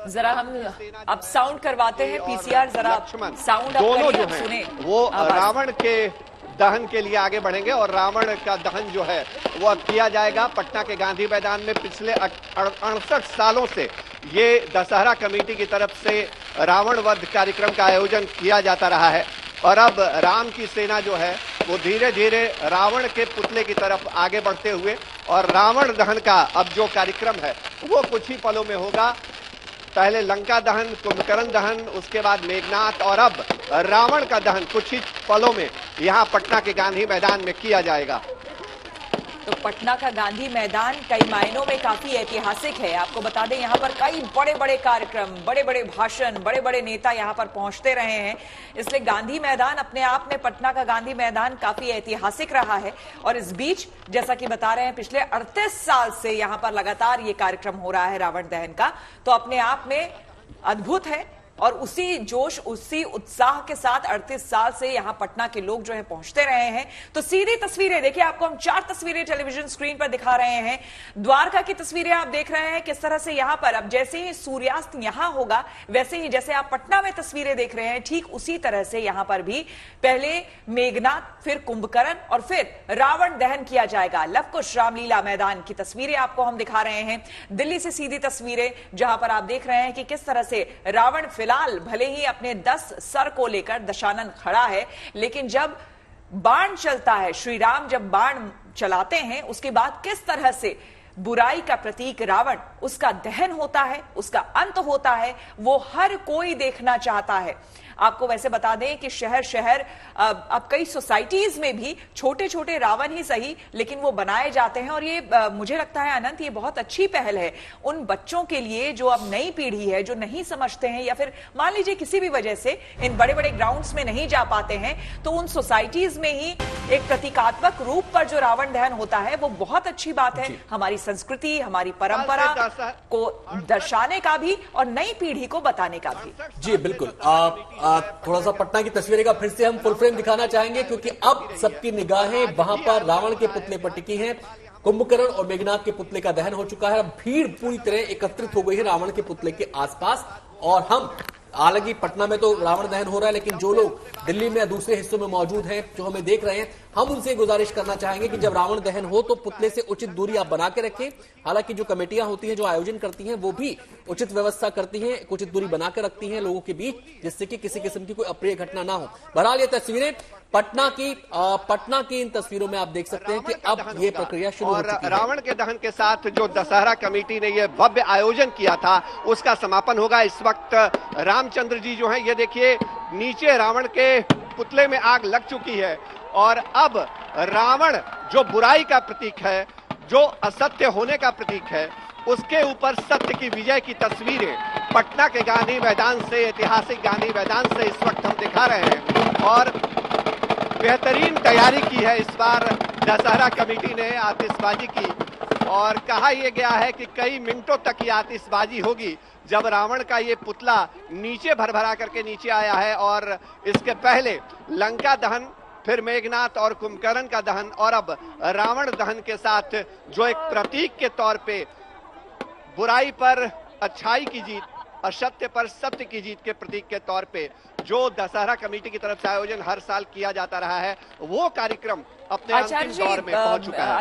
जरा हम अब साउंड करवाते हैं, पीसीआर जरा साउंड दोनों जो सुने। हैं वो रावण के दहन के लिए आगे बढ़ेंगे और रावण का दहन जो है वो अब किया जाएगा पटना के गांधी मैदान में। पिछले 68 सालों से ये दशहरा कमेटी की तरफ से रावण वध कार्यक्रम का आयोजन किया जाता रहा है और अब राम की सेना जो है वो धीरे धीरे रावण के पुतले की तरफ आगे बढ़ते हुए और रावण दहन का अब जो कार्यक्रम है वो कुछ ही पलों में होगा। पहले लंका दहन, कुंभकर्ण दहन, उसके बाद मेघनाथ और अब रावण का दहन कुछ ही पलों में यहाँ पटना के गांधी मैदान में किया जाएगा। तो पटना का गांधी मैदान कई मायनों में काफी ऐतिहासिक है। आपको बता दें यहाँ पर कई बड़े बड़े कार्यक्रम, बड़े बड़े भाषण, बड़े बड़े नेता यहाँ पर पहुंचते रहे हैं, इसलिए गांधी मैदान अपने आप में, पटना का गांधी मैदान काफी ऐतिहासिक रहा है। और इस बीच जैसा कि बता रहे हैं पिछले 38 साल से यहाँ पर लगातार ये कार्यक्रम हो रहा है रावण दहन का, तो अपने आप में अद्भुत है। और उसी जोश, उसी उत्साह के साथ 38 साल से यहां पटना के लोग जो है पहुंचते रहे हैं। तो सीधी तस्वीरें देखिए, आपको हम 4 तस्वीरें टेलीविजन स्क्रीन पर दिखा रहे हैं। द्वारका की तस्वीरें आप देख रहे हैं किस तरह से यहां पर अब जैसे ही सूर्यास्त यहां होगा वैसे ही जैसे आप पटना में तस्वीरें देख रहे हैं ठीक उसी तरह से यहां पर भी पहले मेघनाथ, फिर कुंभकर्ण और फिर रावण दहन किया जाएगा। लवकुश रामलीला मैदान की तस्वीरें आपको हम दिखा रहे हैं, दिल्ली से सीधी तस्वीरें जहां पर आप देख रहे हैं कि किस तरह से रावण फिलहाल भले ही अपने 10 सर को लेकर दशानन खड़ा है, लेकिन जब बाण चलता है, श्री राम जब बाण चलाते हैं उसके बाद किस तरह से बुराई का प्रतीक रावण, उसका दहन होता है, उसका अंत होता है, वो हर कोई देखना चाहता है। आपको वैसे बता दें कि शहर शहर अब कई सोसाइटीज में भी छोटे छोटे रावण ही सही लेकिन वो बनाए जाते हैं। और ये मुझे लगता है अनंत, ये बहुत अच्छी पहल है उन बच्चों के लिए जो अब नई पीढ़ी है, जो नहीं समझते हैं या फिर मान लीजिए किसी भी वजह से इन बड़े बड़े ग्राउंड्स में नहीं जा पाते हैं, तो उन सोसाइटीज में ही एक प्रतीकात्मक रूप पर जो रावण दहन होता है वो बहुत अच्छी बात है। हमारी संस्कृति, हमारी परंपरा को दर्शाने का भी और नई पीढ़ी को बताने का भी। जी बिल्कुल। थोड़ा सा पटना की तस्वीरें का फिर से हम फुल फ्रेम दिखाना चाहेंगे क्योंकि अब सबकी निगाहें वहां पर रावण के पुतले पर टिकी हैं। कुंभकर्ण और मेघनाथ के पुतले का दहन हो चुका है, अब भीड़ पूरी तरह एकत्रित हो गई है रावण के पुतले के आसपास। और हम हालांकि पटना में तो रावण दहन हो रहा है लेकिन जो लोग दिल्ली में या दूसरे हिस्सों में मौजूद हैं, जो हमें देख रहे हैं, हम उनसे गुजारिश करना चाहेंगे कि जब रावण दहन हो तो पुतले से उचित दूरी आप बना के रखें। हालांकि जो कमेटियां होती हैं, जो आयोजन करती हैं, वो भी उचित व्यवस्था करती हैं, उचित दूरी बना के रखती हैं लोगों के बीच, जिससे कि किसी किस्म की कोई अप्रिय घटना ना हो। बहरहाल ये तस्वीरें पटना की इन तस्वीरों में आप देख सकते हैं कि अब ये प्रक्रिया शुरू हो चुकी है। रावण के दहन के साथ जो दशहरा कमेटी ने ये भव्य आयोजन किया था उसका समापन होगा। इस वक्त रामचंद्र जी जो है, ये देखिए नीचे रावण के पुतले में आग लग चुकी है और अब रावण जो बुराई का प्रतीक है, जो असत्य होने का प्रतीक है, उसके ऊपर सत्य की विजय की तस्वीरें पटना के गांधी मैदान से, ऐतिहासिक गांधी मैदान से इस वक्त हम दिखा रहे हैं। और बेहतरीन तैयारी की है इस बार दशहरा कमेटी ने आतिशबाजी की और कहा यह गया है कि कई मिनटों तक ये आतिशबाजी होगी। जब रावण का ये पुतला नीचे भरभरा करके नीचे आया है और इसके पहले लंका दहन, फिर मेघनाथ और कुंभकर्ण का दहन और अब रावण दहन के साथ जो एक प्रतीक के तौर पे बुराई पर अच्छाई की जीत, असत्य पर सत्य की जीत के प्रतीक के तौर पे जो दशहरा कमेटी की तरफ से आयोजन हर साल किया जाता रहा है, वो कार्यक्रम अपने अंतिम दौर में पहुंच चुका है।